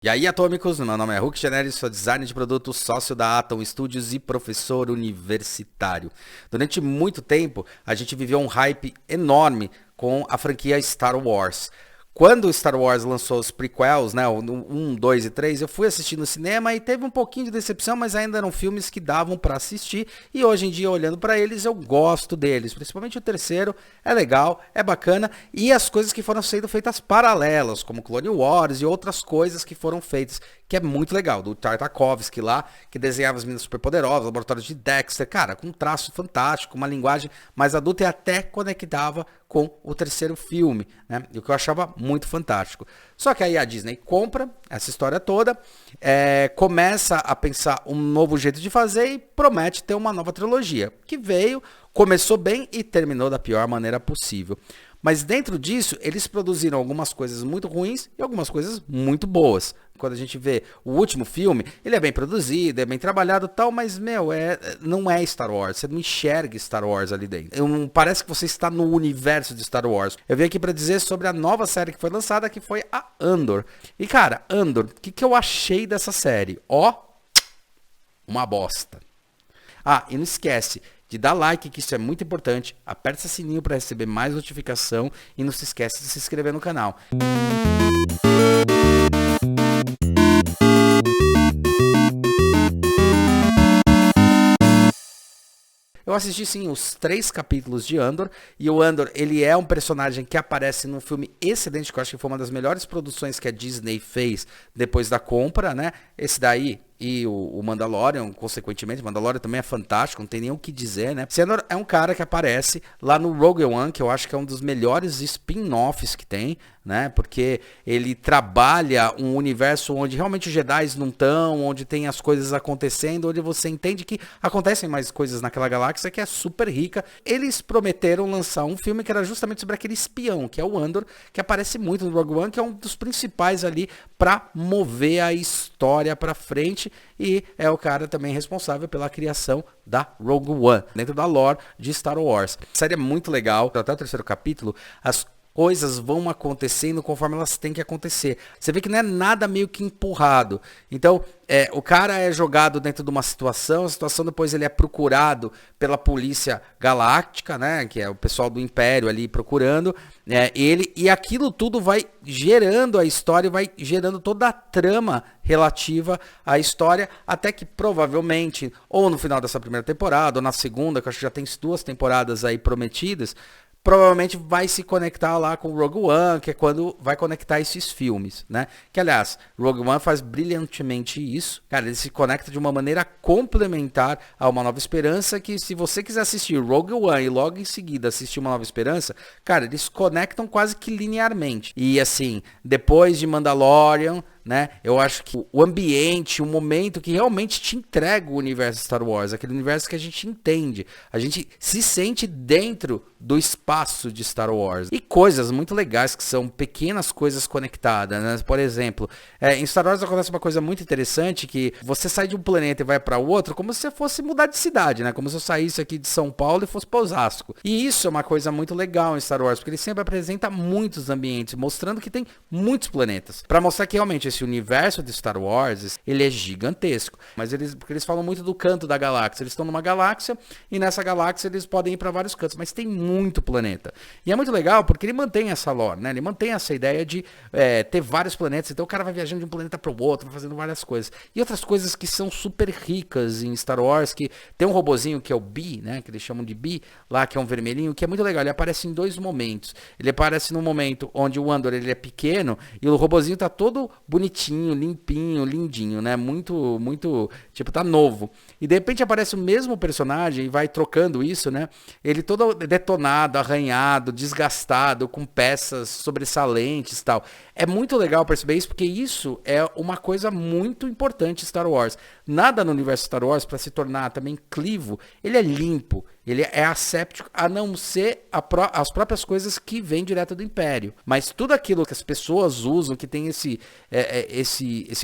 E aí, atômicos, meu nome é Hulk Generi, sou designer de produto, sócio da Atom Studios e professor universitário. Durante muito tempo, a gente viveu um hype enorme com a franquia Star Wars. Quando o Star Wars lançou os prequels, né, o 1, 2 e 3, eu fui assistir no cinema e teve um pouquinho de decepção, mas ainda eram filmes que davam para assistir. E hoje em dia, olhando para eles, eu gosto deles. Principalmente o terceiro, é legal, é bacana. E as coisas que foram sendo feitas paralelas, como Clone Wars e outras coisas que foram feitas, que é muito legal. Do Tartakovsky lá, que desenhava as meninas superpoderosas, laboratórios de Dexter. Cara, com um traço fantástico, uma linguagem mais adulta e até conectava com o terceiro filme, né? E o que eu achava muito fantástico. Só que aí a Disney compra essa história toda, começa a pensar um novo jeito de fazer e promete ter uma nova trilogia, que veio, começou bem e terminou da pior maneira possível. Mas dentro disso, eles produziram algumas coisas muito ruins e algumas coisas muito boas. Quando a gente vê o último filme, ele é bem produzido, é bem trabalhado e tal, mas, não é Star Wars. Você não enxerga Star Wars ali dentro. Parece que você está no universo de Star Wars. Eu vim aqui para dizer sobre a nova série que foi lançada, que foi a Andor. E, cara, Andor, o que eu achei dessa série? Uma bosta. Ah, e não esquece de dar like, que isso é muito importante. Aperta esse sininho para receber mais notificação e não se esquece de se inscrever no canal. Eu assisti sim os 3 capítulos de Andor, e o Andor, ele é um personagem que aparece num filme excelente, que eu acho que foi uma das melhores produções que a Disney fez depois da compra, né? Esse daí e o Mandalorian, consequentemente, o Mandalorian também é fantástico, não tem nem o que dizer, né? Esse Andor é um cara que aparece lá no Rogue One, que eu acho que é um dos melhores spin-offs que tem, né? Porque ele trabalha um universo onde realmente os Jedi não estão, onde tem as coisas acontecendo, onde você entende que acontecem mais coisas naquela galáxia que é super rica. Eles prometeram lançar um filme que era justamente sobre aquele espião, que é o Andor, que aparece muito no Rogue One, que é um dos principais ali para mover a história para frente, e é o cara também responsável pela criação da Rogue One, dentro da lore de Star Wars. A série é muito legal, até o 3º capítulo, as coisas vão acontecendo conforme elas têm que acontecer. Você vê que não é nada meio que empurrado. Então, o cara é jogado dentro de uma situação, a situação depois ele é procurado pela polícia galáctica, né, que é o pessoal do Império ali procurando, ele, e aquilo tudo vai gerando a história, vai gerando toda a trama relativa à história, até que provavelmente, ou no final dessa primeira temporada, ou na segunda, que eu acho que já tem 2 temporadas aí prometidas, provavelmente vai se conectar lá com o Rogue One, que é quando vai conectar esses filmes, né? Que, aliás, Rogue One faz brilhantemente isso. Cara, ele se conecta de uma maneira complementar a Uma Nova Esperança, que se você quiser assistir Rogue One e logo em seguida assistir Uma Nova Esperança, cara, eles conectam quase que linearmente. E, assim, depois de Mandalorian, né, eu acho que o ambiente, o momento que realmente te entrega o universo Star Wars, aquele universo que a gente entende, a gente se sente dentro do espaço de Star Wars. E coisas muito legais que são pequenas coisas conectadas, né? Por exemplo, em Star Wars acontece uma coisa muito interessante, que você sai de um planeta e vai para outro como se você fosse mudar de cidade, né? Como se eu saísse aqui de São Paulo e fosse para Osasco. E isso é uma coisa muito legal em Star Wars, porque ele sempre apresenta muitos ambientes, mostrando que tem muitos planetas, para mostrar que realmente esse universo de Star Wars, ele é gigantesco. Mas porque eles falam muito do canto da galáxia. Eles estão numa galáxia e nessa galáxia eles podem ir para vários cantos, mas tem muito planeta. E é muito legal porque ele mantém essa lore, né? Ele mantém essa ideia de ter vários planetas. Então o cara vai viajando de um planeta para o outro, vai fazendo várias coisas. E outras coisas que são super ricas em Star Wars, que tem um robozinho que é o Bee, né? Que eles chamam de Bee, lá que é um vermelhinho, que é muito legal. Ele aparece em 2 momentos. Ele aparece no momento onde o Andor ele é pequeno e o robozinho tá todo bonitinho, limpinho, lindinho, né? Muito, tipo, tá novo. E de repente aparece o mesmo personagem e vai trocando isso, né? Ele todo detonado, arranhado, desgastado, com peças sobressalentes e tal. É muito legal perceber isso, porque isso é uma coisa muito importante em Star Wars. Nada no universo Star Wars, para se tornar também clivo, ele é limpo, ele é asséptico, a não ser as próprias coisas que vêm direto do Império. Mas tudo aquilo que as pessoas usam, que tem esse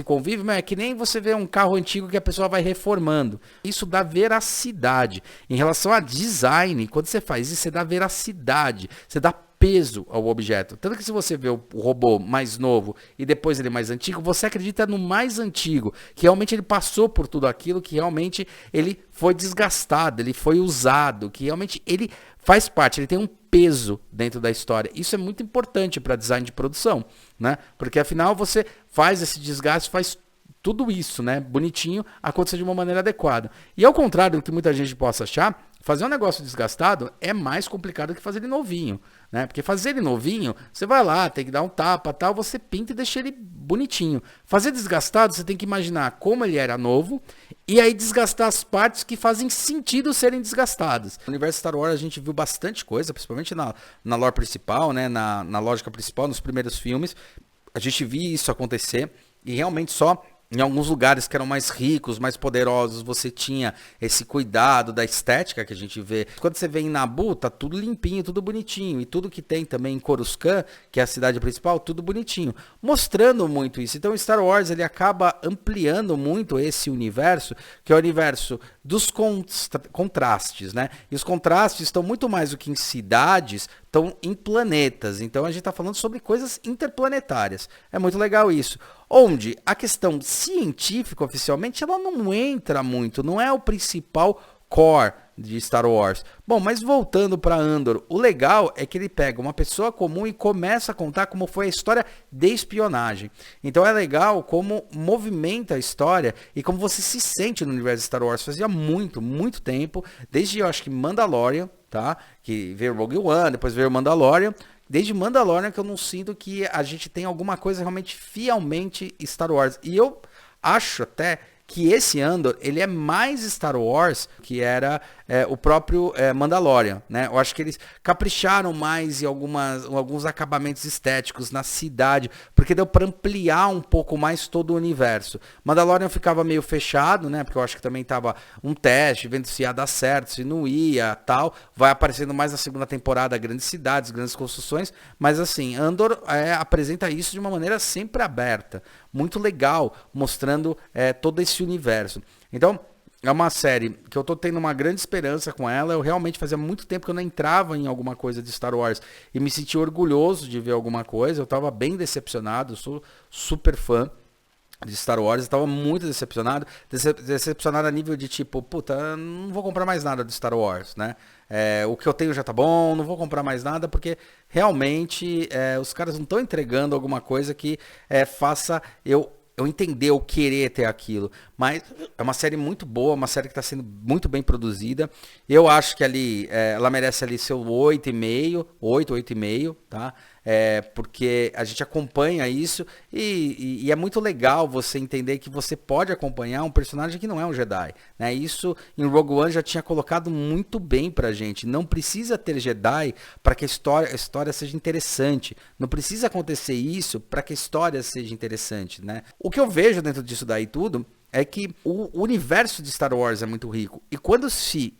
convívio, é que nem você vê um carro antigo que a pessoa vai reformando. Isso dá veracidade. Em relação a design, quando você faz isso, você dá veracidade, você dá peso ao objeto. Tanto que se você vê o robô mais novo e depois ele mais antigo, você acredita no mais antigo, que realmente ele passou por tudo aquilo, que realmente ele foi desgastado, ele foi usado, que realmente ele faz parte, ele tem um peso dentro da história. Isso é muito importante para design de produção, né? Porque afinal você faz esse desgaste, faz tudo isso, né, bonitinho, acontecer de uma maneira adequada. E ao contrário do que muita gente possa achar, fazer um negócio desgastado é mais complicado que fazer ele novinho, né? Porque fazer ele novinho, você vai lá, tem que dar um tapa, tal, você pinta e deixa ele bonitinho. Fazer desgastado, você tem que imaginar como ele era novo e aí desgastar as partes que fazem sentido serem desgastadas. No universo Star Wars a gente viu bastante coisa, principalmente na lore principal, né, na lógica principal, nos primeiros filmes. A gente via isso acontecer e realmente só em alguns lugares que eram mais ricos, mais poderosos, você tinha esse cuidado da estética que a gente vê. Quando você vê em Naboo, tá tudo limpinho, tudo bonitinho. E tudo que tem também em Coruscant, que é a cidade principal, tudo bonitinho. Mostrando muito isso. Então Star Wars ele acaba ampliando muito esse universo, que é o universo dos contrastes, né? E os contrastes estão muito mais do que em cidades, estão em planetas. Então a gente está falando sobre coisas interplanetárias. É muito legal isso. Onde a questão científica, oficialmente, ela não entra muito, não é o principal core de Star Wars. Bom, mas voltando para Andor, o legal é que ele pega uma pessoa comum e começa a contar como foi a história de espionagem. Então é legal como movimenta a história e como você se sente no universo de Star Wars. Fazia muito, muito tempo, desde eu acho que Mandalorian, tá? Que veio Rogue One, depois veio Mandalorian. Desde Mandalorian que eu não sinto que a gente tem alguma coisa realmente fielmente Star Wars. E eu acho até que esse Andor, ele é mais Star Wars que era o próprio Mandalorian, né? Eu acho que eles capricharam mais em alguns acabamentos estéticos na cidade, porque deu para ampliar um pouco mais todo o universo. Mandalorian ficava meio fechado, né? Porque eu acho que também tava um teste, vendo se ia dar certo, se não ia, tal. Vai aparecendo mais na segunda temporada grandes cidades, grandes construções, mas assim, Andor apresenta isso de uma maneira sempre aberta, muito legal, mostrando todo esse universo. Então, é uma série que eu tô tendo uma grande esperança com ela. Eu realmente fazia muito tempo que eu não entrava em alguma coisa de Star Wars e me sentia orgulhoso de ver alguma coisa. Eu tava bem decepcionado, eu sou super fã de Star Wars, eu tava muito decepcionado, decepcionado a nível de tipo, puta, não vou comprar mais nada de Star Wars, né? O que eu tenho já tá bom, não vou comprar mais nada, porque realmente os caras não estão entregando alguma coisa que faça eu entender, eu querer ter aquilo. Mas é uma série muito boa, uma série que está sendo muito bem produzida. Eu acho que ali ela merece ali seu 8,5, 8,5, tá? Porque a gente acompanha isso e é muito legal você entender que você pode acompanhar um personagem que não é um Jedi, né? Isso em Rogue One já tinha colocado muito bem pra gente. Não precisa ter Jedi para que a história seja interessante. Não precisa acontecer isso para que a história seja interessante, né? O que eu vejo dentro disso daí tudo é que o universo de Star Wars é muito rico. E quando se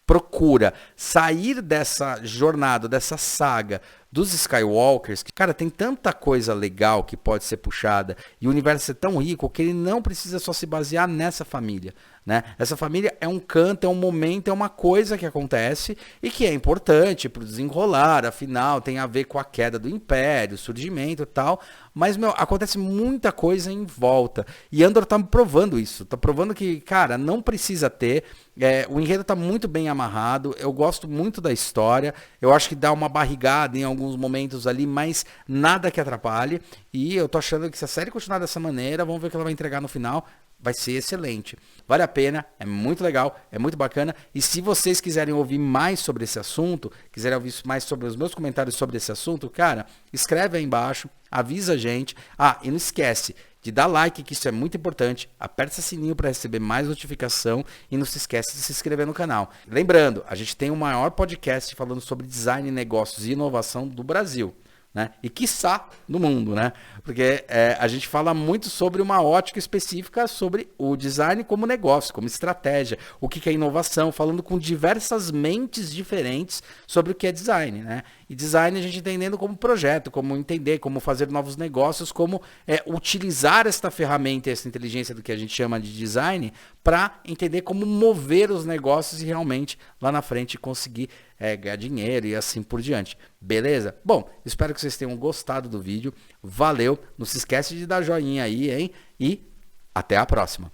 procura sair dessa jornada, dessa saga dos Skywalkers, que, cara, tem tanta coisa legal que pode ser puxada, e o universo é tão rico que ele não precisa só se basear nessa família, né? Essa família é um canto, é um momento, é uma coisa que acontece e que é importante para o desenrolar, afinal, tem a ver com a queda do Império, surgimento e tal, mas, acontece muita coisa em volta, e Andor tá provando isso, tá provando que, cara, não precisa ter, o enredo tá muito bem amarrado, eu gosto muito da história, eu acho que dá uma barrigada em alguns momentos ali, mas nada que atrapalhe, e eu tô achando que se a série continuar dessa maneira, vamos ver o que ela vai entregar no final, vai ser excelente. Vale a pena, é muito legal, é muito bacana, e se vocês quiserem ouvir mais sobre esse assunto, quiserem ouvir mais sobre os meus comentários sobre esse assunto, cara, escreve aí embaixo, avisa a gente, e não esquece de dar like, que isso é muito importante, aperta esse sininho para receber mais notificação e não se esquece de se inscrever no canal. Lembrando, a gente tem o maior podcast falando sobre design, negócios e inovação do Brasil, né? E quiçá do mundo, né? Porque a gente fala muito sobre uma ótica específica sobre o design como negócio, como estratégia, o que é inovação, falando com diversas mentes diferentes sobre o que é design, né? E design a gente entendendo como projeto, como entender, como fazer novos negócios, como utilizar esta ferramenta, essa inteligência do que a gente chama de design, para entender como mover os negócios e realmente lá na frente conseguir ganhar dinheiro e assim por diante. Beleza? Bom, espero que vocês tenham gostado do vídeo. Valeu. Não se esquece de dar joinha aí, hein? E até a próxima.